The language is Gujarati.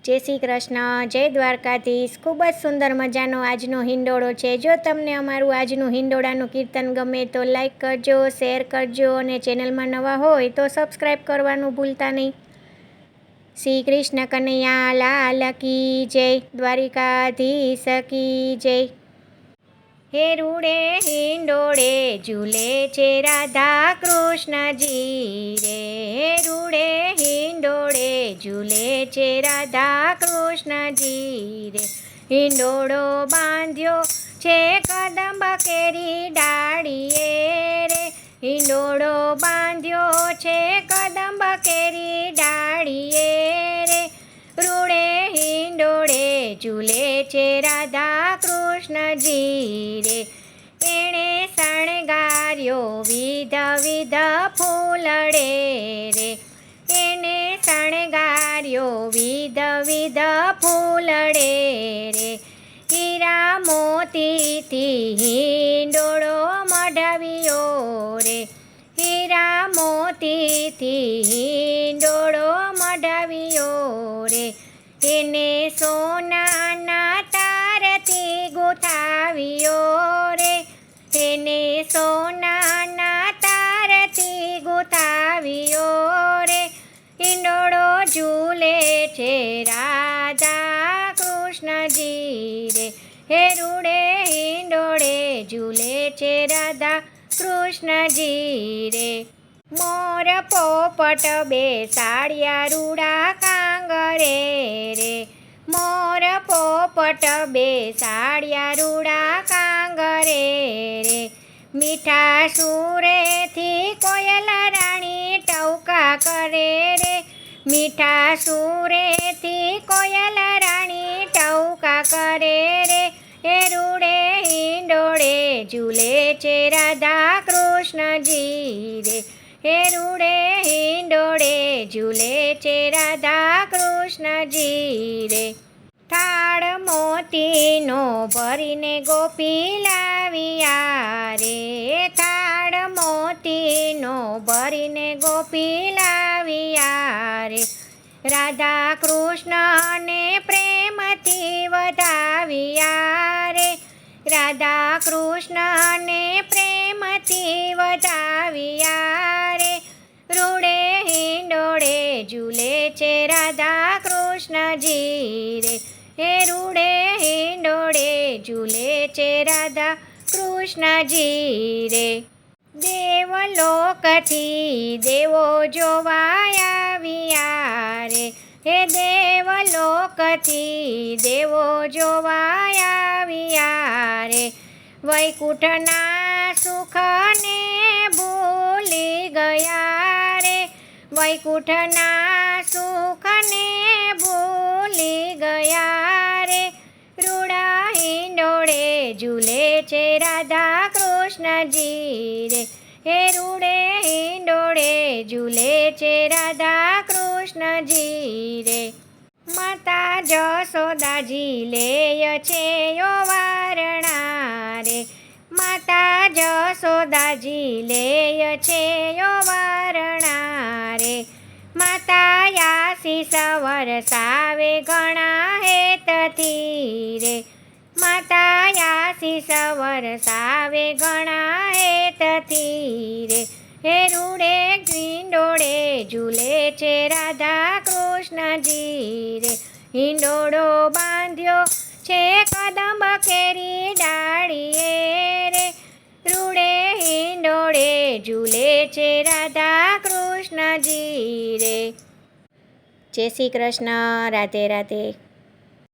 જય શ્રી કૃષ્ણ, જય દ્વારકાધીશ। ખૂબ જ સુંદર મજાનો આજનો હિંડોળો છે। જો તમને અમારું આજનું હિંડોળાનું કીર્તન ગમે તો લાઈક કરજો, શેર કરજો અને ચેનલમાં નવા હોય તો સબસ્ક્રાઈબ કરવાનું ભૂલતા નહીં। શ્રી કૃષ્ણ કનૈયા લાલ કી જય, દ્વારિકાધીશ કી જય। હે રૂડે હિંડોળે ઝૂલે છે રાધા કૃષ્ણજી રે, હે રૂડે હિંડોળે ઝૂલે છે રાધા કૃષ્ણજી રે। હિંડોળો બાંધ્યો છે કદંબ કેરી ડાળીએ રે, હિંડોળો બાંધ્યો છે કદંબ કેરી ડાળીએ રે। રૂડે હિંડોળે ઝૂલે છે રાધા કૃષ્ણજી રે, એણે શણગાર્યો વિધ વિધ ફૂલડે રે, એને શણગાર્યો વિધ વિધ ફૂલડે રે। હીરા મોતીથી હિંડોળો મઢવ્યો રે, હીરા મોતીથી હિંડોળો મઢવ્યો રે। એને સોનાના તારથી ગૂંથાવ્યો રે, એને સોનાના તારથી ગૂંથાવ્યો રે। હિંડોળો ઝૂલે છે રાધા કૃષ્ણજી રે, હે રૂડે હિંડોળે ઝૂલે છે રાધા કૃષ્ણજી રે। મોર પોપટ બેસાડ્યા રૂડા કાંગરે રે, મોર પોપટ બેસાડ્યા રૂડા કાંગરે રે। મીઠા સુરેથી કોયલ રાણી ટહુકા કરે રે, મીઠા સુરેથી કોયલ રાણી ટહુકા કરે રે। હે રૂડે હિંડોળે ઝૂલે છે રાધા કૃષ્ણજી રે, હે રૂડે હિંડોળે ઝૂલે છે રાધા કૃષ્ણજી રે। થાળ મોતીનો ભરીને ગોપી લાવ્યા રે, થાળ મોતીનો ભરીને ગોપી લાવ્યા રે। રાધા કૃષ્ણને પ્રેમથી વધાવ્યા રે, રાધા કૃષ્ણને પ્રેમથી વધાવ્યા રે। રૂડે હિંડોળે ઝૂલે છે રાધા કૃષ્ણજી રે, હે રૂડે હિંડોળે ઝૂલે છે રાધા કૃષ્ણજી રે। દેવલોકથી દેવો જોવા આવ્યા રે, હે દેવલોકથી દેવો જોવા આવ્યા રે। વૈકુંઠના સુખને ભૂલી ગયા રે, વૈકુંઠના સુખને ભૂલી ગયા રે। રૂડા હિંડોળે ઝૂલે છે રાધા કૃષ્ણજી રે, હે રૂડે હિંડોળે ઝૂલે છે રાધા કૃષ્ણજી રે। માતા જશોદાજી લેય છે વારણા રે, માતા જશોદાજી લેય છે વારણા રે। માતા આશીષ વરસાવે ઘણા હેતથી રે, માતા આશીષ વરસાવે ઘણા હેતથી રે। હે રૂડે હિંડોળે ઝૂલે છે રાધા કૃષ્ણજી રે, હિંડોળો બાંધ્યો છે કદંબ કેરી ડાળીએ રે। રૂડે હિંડોળે ઝૂલે છે રાધા કૃષ્ણજી રે। જય શ્રી કૃષ્ણ, રાધે રાધે।